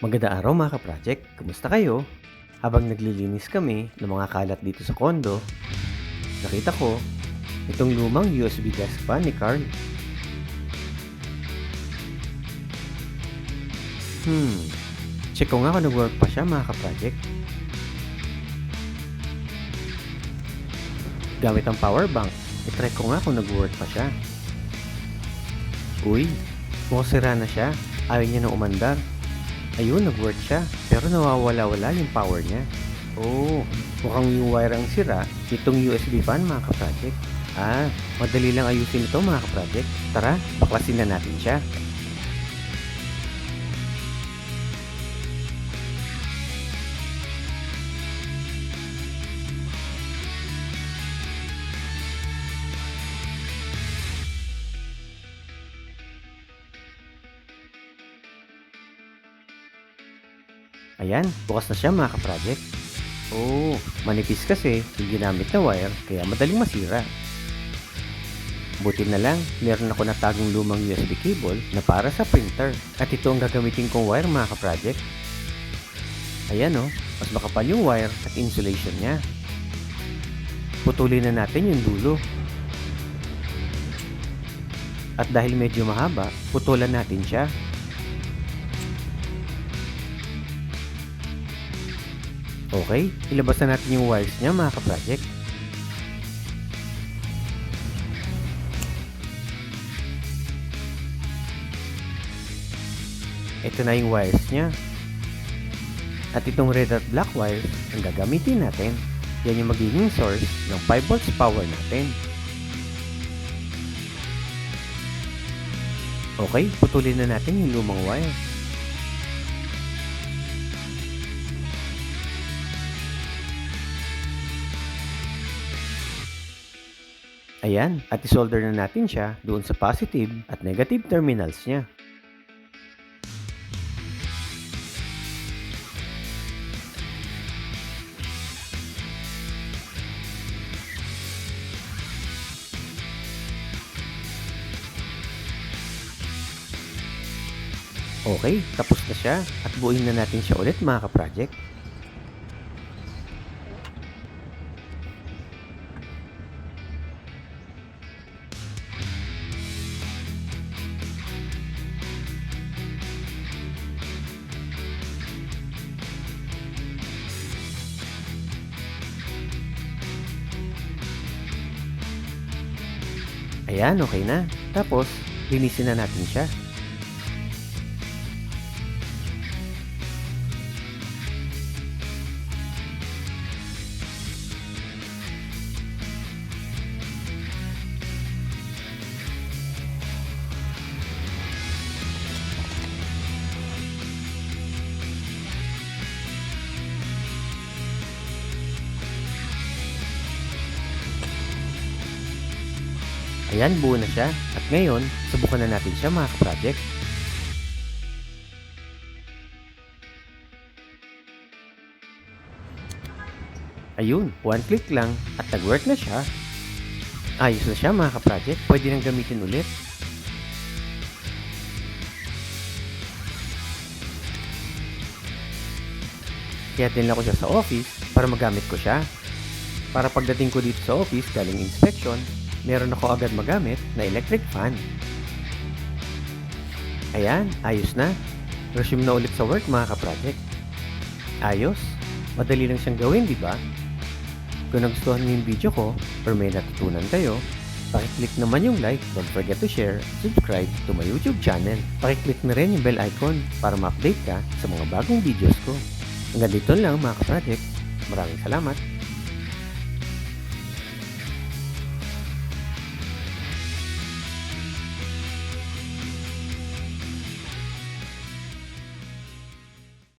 Magandang araw mga ka-project, kumusta kayo? Habang naglilinis kami ng mga kalat dito sa kondo, nakita ko itong lumang USB desk fan ni Carl. Hmm, check ko nga kung nag-work pa siya mga ka-project. Gamit ang power bank, itry ko nga kung nag-work pa siya. Uy, mukhang sira na siya, ayaw niya na umandar. Ayun, nag-work siya, pero nawawala-wala yung power niya. Oh, mukhang yung wire ang sira nitong USB fan mga ka-project. Madali lang ayusin ito mga ka-project. Tara, baklasin na natin siya. Ayan, bukas na siya mga ka-project. Oh, manipis kasi yung ginamit na wire kaya madaling masira. Buti na lang, meron ako natagong lumang USB cable na para sa printer. At ito ang gagamitin kong wire mga ka-project. Ayan oh, mas makapal yung wire at insulation niya. Putulin na natin yung dulo. At dahil medyo mahaba, putulan natin siya. Okay, ilabas na natin yung wires niya mga ka-project. Ito na yung wires niya. At itong red at black wires ang gagamitin natin. Yan yung magiging source ng 5 volts power natin. Okay, putulin na natin yung lumang wire. Ayan, at isolder na natin siya doon sa positive at negative terminals niya. Okay, tapos na siya at buuin na natin siya ulit mga ka-project. Ayan, okay na. Tapos, linisin na natin siya. Ayan, buo na siya. At ngayon, subukan na natin siya mga ka-project. Ayun, one click lang at nag-work na siya. Ayos na siya mga ka-project. Pwede nang gamitin ulit. Kaya dinala ko siya sa office para magamit ko siya. Para pagdating ko dito sa office galing inspection, meron ako agad magamit na electric fan. Ayan, ayos na. Resume na ulit sa work mga ka-project. Ayos. Madali lang siyang gawin, di ba? Kung nagustuhan niyo yung video ko or may natutunan kayo, pakiclick naman yung like, don't forget to share, subscribe to my YouTube channel. Pakiclick na rin yung bell icon para ma-update ka sa mga bagong videos ko. Hanggang dito lang mga ka-project. Maraming salamat.